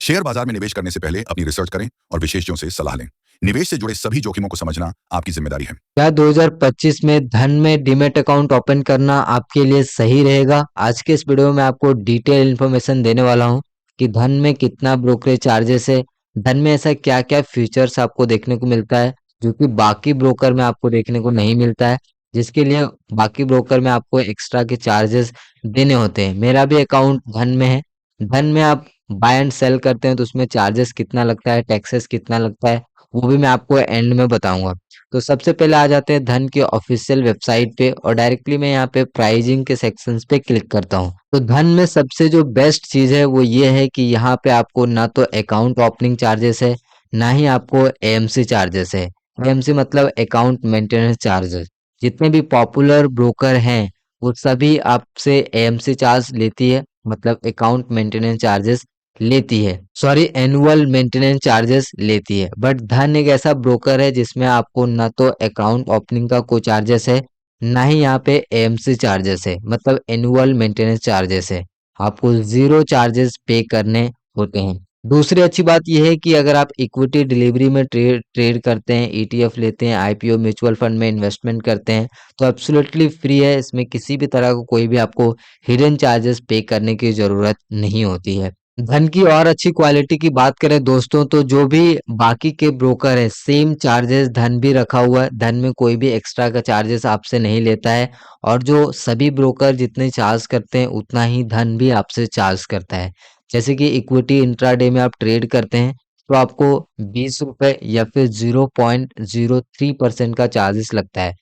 Share बाजार में निवेश करने से पहले अपनी रिसर्च करें और विशेषज्ञों से सलाह लें। निवेश से जुड़े सभी जोखिमों को समझना आपकी जिम्मेदारी है। क्या 2025 में धन में डीमैट अकाउंट ओपन करना आपके लिए सही रहेगा? आज के इस वीडियो में आपको डिटेल इन्फॉर्मेशन देने वाला हूं कि धन में कितना ब्रोकरेज चार्जेस है, धन में ऐसा क्या क्या फीचर्स आपको देखने को मिलता है जो कि बाकी ब्रोकर में आपको देखने को नहीं मिलता है, जिसके लिए बाकी ब्रोकर में आपको एक्स्ट्रा के चार्जेस देने होते हैं। मेरा भी अकाउंट धन में है। धन में आप बाय एंड सेल करते हैं तो उसमें चार्जेस कितना लगता है, टैक्सेस कितना लगता है, वो भी मैं आपको एंड में बताऊंगा। तो सबसे पहले आ जाते हैं धन की ऑफिशियल वेबसाइट पे और डायरेक्टली मैं यहाँ पे प्राइजिंग के सेक्शंस पे क्लिक करता हूँ। तो धन में सबसे जो बेस्ट चीज है वो ये है कि यहाँ पे आपको ना तो अकाउंट ओपनिंग चार्जेस है, ना ही आपको एएमसी चार्जेस है। एएमसी मतलब अकाउंट मेंटेनेंस चार्जेस। जितने भी पॉपुलर ब्रोकर हैं वो सभी आपसे एएमसी चार्ज लेती है, मतलब अकाउंट मेंटेनेंस चार्जेस लेती है, सॉरी एनुअल मेंटेनेंस चार्जेस लेती है। बट धन एक ऐसा ब्रोकर है जिसमें आपको ना तो अकाउंट ओपनिंग का कोई चार्जेस है, ना ही यहाँ पे एएमसी चार्जेस है, मतलब एनुअल मेंटेनेंस चार्जेस है। आपको जीरो चार्जेस पे करने होते हैं। दूसरी अच्छी बात यह है कि अगर आप इक्विटी डिलीवरी में ट्रेड करते हैं, ईटीएफ लेते हैं, आईपीओ म्यूचुअल फंड में इन्वेस्टमेंट करते हैं तो एब्सोल्युटली फ्री है। इसमें किसी भी तरह का कोई भी आपको हिडन चार्जेस पे करने की जरूरत नहीं होती है। धन की और अच्छी क्वालिटी की बात करें दोस्तों, तो जो भी बाकी के ब्रोकर है सेम चार्जेस धन भी रखा हुआ है। धन में कोई भी एक्स्ट्रा का चार्जेस आपसे नहीं लेता है और जो सभी ब्रोकर जितने चार्ज करते हैं उतना ही धन भी आपसे चार्ज करता है। जैसे कि इक्विटी इंट्राडे में आप ट्रेड करते हैं तो आपको 20 रुपए या फिर 0.03% का चार्जेस लगता है।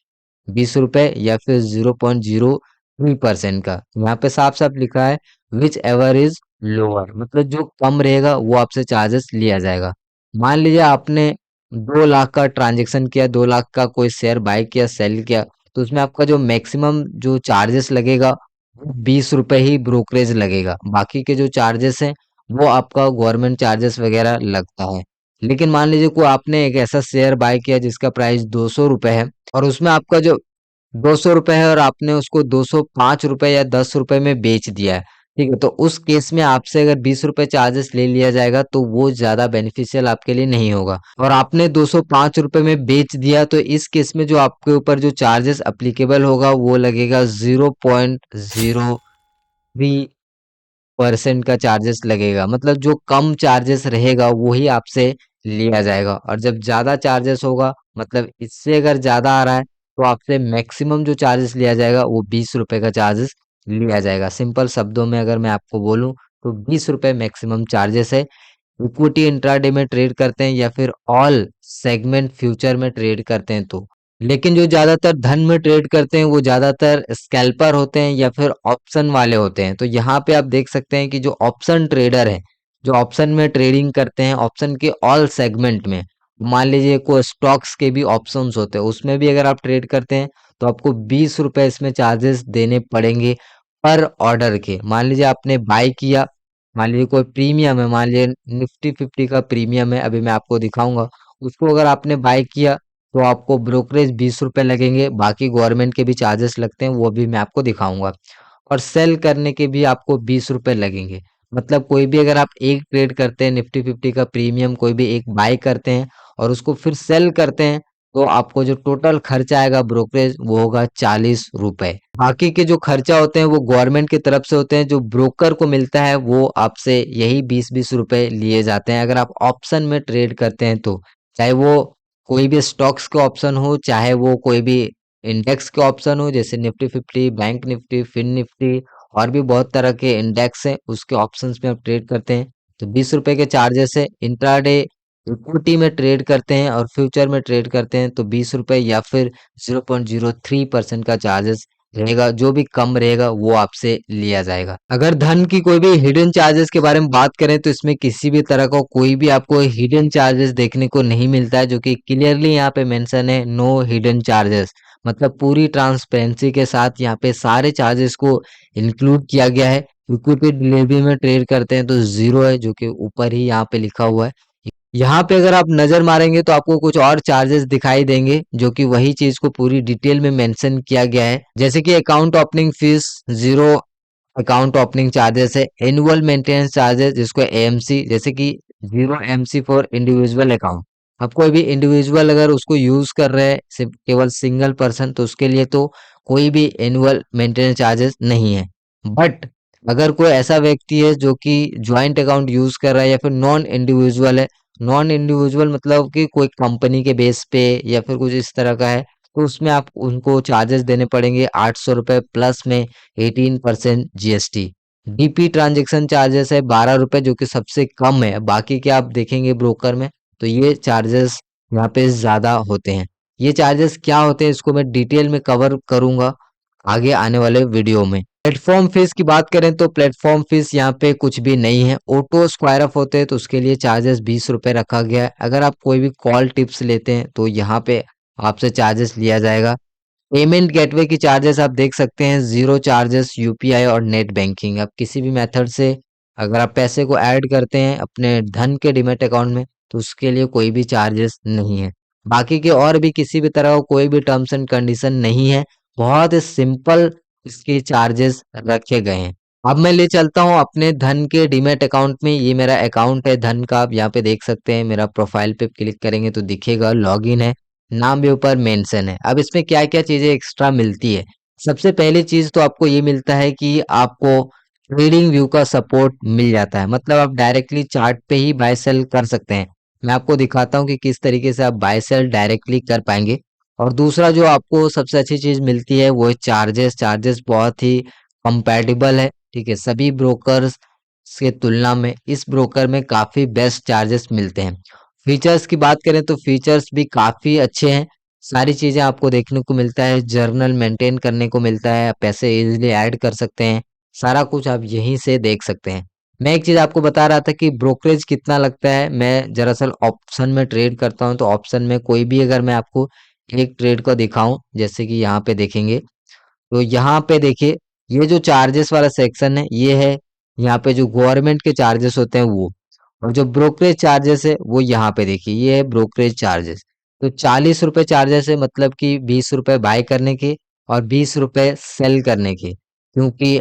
20 रुपए या फिर 0.03% का। यहाँ पे साफ साफ लिखा है विच एवर इज लोअर, मतलब जो कम रहेगा वो आपसे चार्जेस लिया जाएगा। मान लीजिए आपने 2 लाख का ट्रांजेक्शन किया, 2 लाख का कोई शेयर बाय किया, सेल किया, तो उसमें आपका जो मैक्सिमम जो चार्जेस लगेगा वो 20 रुपए ही ब्रोकरेज लगेगा। बाकी के जो चार्जेस हैं वो आपका गवर्नमेंट चार्जेस वगैरह लगता है। लेकिन मान लीजिए को आपने एक ऐसा शेयर बाय किया जिसका प्राइस 200 रुपए है और उसमें आपका जो 200 रुपए है और आपने उसको 205 रुपए या 10 रुपए में बेच दिया है, ठीक है, तो उस केस में आपसे अगर 20 रुपए चार्जेस ले लिया जाएगा तो वो ज्यादा बेनिफिशियल आपके लिए नहीं होगा। और आपने 205 रुपए में बेच दिया तो इस केस में जो आपके ऊपर जो चार्जेस अप्लीकेबल होगा वो लगेगा 0.03% का चार्जेस लगेगा। मतलब जो कम चार्जेस रहेगा वो ही आपसे लिया जाएगा और जब ज्यादा चार्जेस होगा, मतलब इससे अगर ज्यादा आ रहा है तो आपसे मैक्सिमम जो चार्जेस लिया जाएगा वो 20 रुपए का चार्जेस लिया जाएगा। सिंपल शब्दों में अगर मैं आपको बोलूं तो 20 रुपए मैक्सिमम चार्जेस है। इक्विटी इंट्राडे में ट्रेड करते हैं या फिर ऑल सेगमेंट फ्यूचर में ट्रेड करते हैं तो। लेकिन जो ज्यादातर धन में ट्रेड करते हैं वो ज्यादातर स्कैल्पर होते हैं या फिर ऑप्शन वाले होते हैं। तो यहाँ पे आप देख सकते हैं कि जो ऑप्शन ट्रेडर है, जो ऑप्शन में ट्रेडिंग करते हैं, ऑप्शन के ऑल सेगमेंट में, मान लीजिए कोई स्टॉक्स के भी ऑप्शंस होते हैं, उसमें भी अगर आप ट्रेड करते हैं तो आपको 20 रुपए इसमें चार्जेस देने पड़ेंगे पर ऑर्डर के। मान लीजिए आपने बाय किया, मान लीजिए कोई प्रीमियम है, मान लीजिए निफ्टी 50 का प्रीमियम है, अभी मैं आपको दिखाऊंगा। उसको अगर आपने बाय किया तो आपको ब्रोकरेज 20 रुपए लगेंगे, बाकी गवर्नमेंट के भी चार्जेस लगते हैं वो भी मैं आपको दिखाऊंगा। और सेल करने के भी आपको 20 रुपए लगेंगे। मतलब कोई भी अगर आप एक ट्रेड करते हैं निफ्टी 50 का प्रीमियम, कोई भी एक बाय करते हैं और उसको फिर सेल करते हैं तो आपको जो टोटल खर्चा आएगा ब्रोकरेज वो होगा 40 रुपए। बाकी के जो खर्चा होते हैं वो गवर्नमेंट की तरफ से होते हैं, जो ब्रोकर को मिलता है वो आपसे यही 20-20 रुपए लिए जाते हैं अगर आप ऑप्शन में ट्रेड करते हैं तो। चाहे वो कोई भी स्टॉक्स के ऑप्शन हो, चाहे वो कोई भी इंडेक्स के ऑप्शन हो जैसे निफ्टी 50, बैंक निफ्टी, फिन निफ्टी और भी बहुत तरह के इंडेक्स हैं, उसके ऑप्शंस में आप ट्रेड करते हैं तो 20 रुपए के चार्जेस है। इंट्राडे इक्विटी में ट्रेड करते हैं और फ्यूचर में ट्रेड करते हैं तो 20 रुपए या फिर 0.03% का चार्जेस रहेगा। जो भी कम रहेगा वो आपसे लिया जाएगा। अगर धन की कोई भी हिडन चार्जेस के बारे में बात करें तो इसमें किसी भी तरह का कोई भी आपको हिडन चार्जेस देखने को नहीं मिलता है, जो कि क्लियरली यहाँ पे मेंशन है, नो हिडन चार्जेस। मतलब पूरी ट्रांसपेरेंसी के साथ यहाँ पे सारे चार्जेस को इंक्लूड किया गया है। इक्विटी डिलीवरी में ट्रेड करते हैं तो जीरो है, जो कि ऊपर ही यहाँ पे लिखा हुआ है। यहाँ पे अगर आप नजर मारेंगे तो आपको कुछ और चार्जेस दिखाई देंगे जो कि वही चीज को पूरी डिटेल में मेंशन किया गया है, जैसे कि account opening fees zero account opening charges है, एनुअल मेंटेनेंस चार्जेस जिसको एएमसी, जैसे कि 0 MC फॉर इंडिविजुअल अकाउंट। अब कोई भी इंडिविजुअल अगर उसको यूज कर रहे हैं सिर्फ केवल सिंगल पर्सन, तो उसके लिए तो कोई भी एनुअल मेंटेनेंस चार्जेस नहीं है। बट अगर कोई ऐसा व्यक्ति है जो कि ज्वाइंट अकाउंट यूज कर रहा है या फिर नॉन इंडिविजुअल है, नॉन इंडिविजुअल मतलब कि कोई कंपनी के बेस पे या फिर कुछ इस तरह का है, तो उसमें आप उनको चार्जेस देने पड़ेंगे 800 रुपये प्लस में 18% जीएसटी। डीपी ट्रांजैक्शन चार्जेस है 12 रुपये, जो कि सबसे कम है। बाकी के आप देखेंगे ब्रोकर में तो ये चार्जेस यहाँ पे ज़्यादा होते हैं। ये चार्जेस क्या होते हैं इसको मैं डिटेल में कवर करूंगा आगे आने वाले वीडियो में। प्लेटफॉर्म फीस की बात करें तो प्लेटफॉर्म फीस यहाँ पे कुछ भी नहीं है। ऑटो स्क्वायर अप होते हैं तो उसके लिए चार्जेस 20 रुपये रखा गया है। अगर आप कोई भी कॉल टिप्स लेते हैं तो यहाँ पे आपसे चार्जेस लिया जाएगा। पेमेंट गेटवे की चार्जेस आप देख सकते हैं, जीरो चार्जेस यूपीआई और नेट बैंकिंग। आप किसी भी मेथड से अगर आप पैसे को ऐड करते हैं अपने धन के डीमैट अकाउंट में तो उसके लिए कोई भी चार्जेस नहीं है। बाकी के और भी किसी भी तरह का कोई भी टर्म्स एंड कंडीशन नहीं है। बहुत ही सिंपल इसके चार्जेस रखे गए हैं। अब मैं ले चलता हूँ अपने धन के डीमैट अकाउंट में। ये मेरा अकाउंट है धन का, आप यहाँ पे देख सकते हैं। मेरा प्रोफाइल पे क्लिक करेंगे तो दिखेगा लॉगिन है, नाम भी ऊपर मेंशन है। अब इसमें क्या क्या चीजें एक्स्ट्रा मिलती है। सबसे पहली चीज तो आपको ये मिलता है कि आपको ट्रेडिंग व्यू का सपोर्ट मिल जाता है, मतलब आप डायरेक्टली चार्ट पे ही बाय सेल कर सकते हैं। मैं आपको दिखाता हूँ कि किस तरीके से आप बाय सेल डायरेक्टली कर पाएंगे। और दूसरा जो आपको सबसे अच्छी चीज मिलती है वो है चार्जेस। चार्जेस बहुत ही कंपैटिबल है, ठीक है, सभी ब्रोकर्स के तुलना में इस ब्रोकर में काफी बेस्ट चार्जेस मिलते हैं। फीचर्स की बात करें तो फीचर्स भी काफी अच्छे हैं। सारी चीजें आपको देखने को मिलता है, जर्नल मेंटेन करने को मिलता है, आप पैसे इजीली ऐड कर सकते हैं, सारा कुछ आप यहीं से देख सकते हैं। मैं एक चीज आपको बता रहा था कि ब्रोकरेज कितना लगता है। मैं दरअसल ऑप्शन में ट्रेड करता हूं, तो ऑप्शन में कोई भी अगर मैं आपको एक ट्रेड को दिखाऊं, जैसे कि यहाँ पे देखेंगे तो यहाँ पे देखिए ये जो चार्जेस वाला सेक्शन है ये है। यहाँ पे जो गवर्नमेंट के चार्जेस होते हैं वो, और जो ब्रोकरेज चार्जेस है वो यहाँ पे देखिए ये है ब्रोकरेज चार्जेस। तो 40 रुपए चार्जेस है, मतलब कि 20 रुपए बाय करने के और 20 रुपए सेल करने के, क्योंकि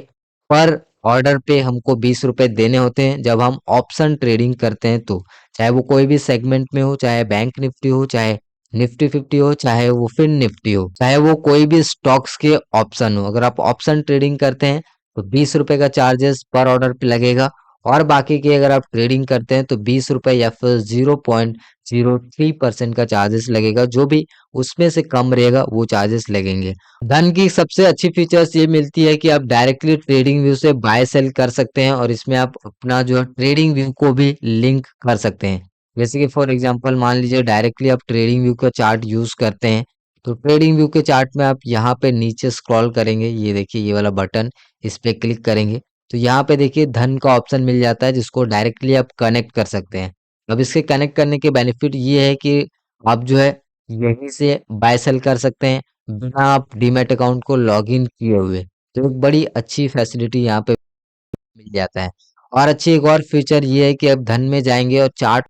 पर ऑर्डर पे हमको 20 रुपए देने होते हैं जब हम ऑप्शन ट्रेडिंग करते हैं। तो चाहे वो कोई भी सेगमेंट में हो, चाहे बैंक निफ्टी हो, चाहे निफ्टी 50 हो, चाहे वो फिर निफ्टी हो, चाहे वो कोई भी स्टॉक्स के ऑप्शन हो, अगर आप ऑप्शन ट्रेडिंग करते हैं तो 20 रुपए का चार्जेस पर ऑर्डर पे लगेगा। और बाकी की अगर आप ट्रेडिंग करते हैं तो 20 रुपए या फिर 0.03% का चार्जेस लगेगा। जो भी उसमें से कम रहेगा वो चार्जेस लगेंगे। धन की सबसे अच्छी फीचर्स ये मिलती है कि आप डायरेक्टली ट्रेडिंग व्यू से बाय सेल कर सकते हैं और इसमें आप अपना जो है ट्रेडिंग व्यू को भी लिंक कर सकते हैं। जैसे कि फॉर एग्जांपल मान लीजिए डायरेक्टली आप ट्रेडिंग व्यू का चार्ट यूज करते हैं, तो ट्रेडिंग व्यू के चार्ट में आप यहाँ पे नीचे स्क्रॉल करेंगे, ये देखिए ये वाला बटन, इस पे क्लिक करेंगे तो यहाँ पे देखिए धन का ऑप्शन मिल जाता है जिसको डायरेक्टली आप कनेक्ट कर सकते हैं। अब इसके कनेक्ट करने के बेनिफिट ये है कि आप जो है यहीं से बाय सेल कर सकते हैं बिना आप डीमैट अकाउंट को लॉगिन किए हुए। तो एक बड़ी अच्छी फैसिलिटी यहाँ पे मिल जाता है। और अच्छी एक और फीचर ये है कि आप धन में जाएंगे और चार्ट,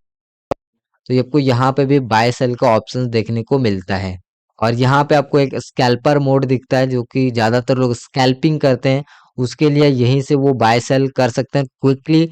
तो ये आपको यहाँ पे भी बाय सेल का ऑप्शन देखने को मिलता है। और यहाँ पे आपको एक स्कैल्पर मोड दिखता है, जो कि ज्यादातर लोग स्कैल्पिंग करते हैं, उसके लिए यहीं से वो बाय सेल कर सकते हैं क्विकली।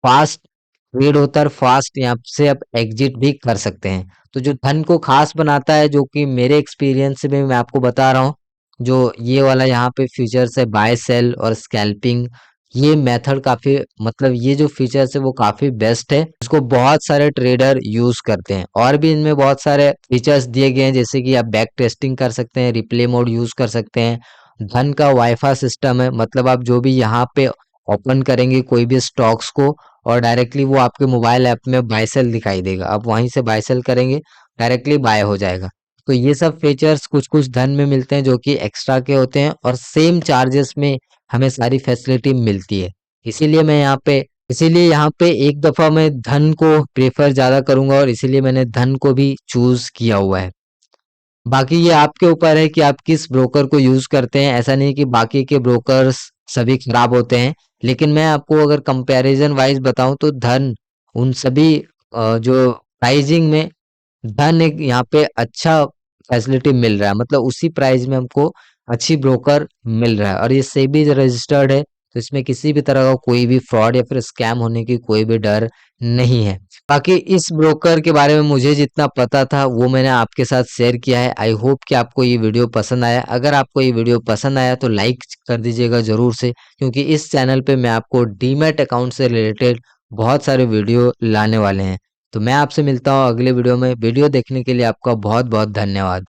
फास्ट ट्रेड होता है, फास्ट यहाँ से आप एग्जिट भी कर सकते हैं। तो जो धन को खास बनाता है, जो कि मेरे एक्सपीरियंस में मैं आपको बता रहा हूँ, जो ये वाला यहाँ पे फीचर्स है बाय सेल और स्कैल्पिंग, ये मेथड काफी, मतलब ये जो फीचर्स है वो काफी बेस्ट है, इसको बहुत सारे ट्रेडर यूज करते हैं। और भी इनमें बहुत सारे फीचर्स दिए गए हैं, जैसे कि आप बैक टेस्टिंग कर सकते हैं, रिप्ले मोड यूज कर सकते हैं, धन का वाईफाई सिस्टम है, मतलब आप जो भी यहाँ पे ओपन करेंगे कोई भी स्टॉक्स को और डायरेक्टली वो आपके मोबाइल ऐप में बाय सेल दिखाई देगा, आप वहीं से बाय सेल करेंगे डायरेक्टली बाय हो जाएगा। तो ये सब फीचर्स कुछ कुछ धन में मिलते हैं जो कि एक्स्ट्रा के होते हैं और सेम चार्जेस में हमें सारी फैसिलिटी मिलती है। इसीलिए मैं यहाँ पे इसीलिए यहाँ पे एक दफा मैं धन को प्रेफर ज्यादा करूंगा और इसीलिए मैंने धन को भी चूज किया हुआ है। बाकी ये आपके ऊपर है कि आप किस ब्रोकर को यूज करते हैं। ऐसा नहीं कि बाकी के ब्रोकर्स सभी खराब होते हैं, लेकिन मैं आपको अगर कंपैरिजन वाइज बताऊं तो धन उन सभी जो प्राइजिंग में धन एक यहाँ पे अच्छा फैसिलिटी मिल रहा है, मतलब उसी प्राइस में हमको अच्छी ब्रोकर मिल रहा है और ये सेबी रजिस्टर्ड है। तो इसमें किसी भी तरह का कोई भी फ्रॉड या फिर स्कैम होने की कोई भी डर नहीं है। बाकी इस ब्रोकर के बारे में मुझे जितना पता था वो मैंने आपके साथ शेयर किया है। आई होप कि आपको ये वीडियो पसंद आया। अगर आपको ये वीडियो पसंद आया तो लाइक कर दीजिएगा ज़रूर से, क्योंकि इस चैनल पे मैं आपको डीमैट अकाउंट से रिलेटेड बहुत सारे वीडियो लाने वाले हैं। तो मैं आपसे मिलता हूँ अगले वीडियो में। वीडियो देखने के लिए आपका बहुत बहुत धन्यवाद।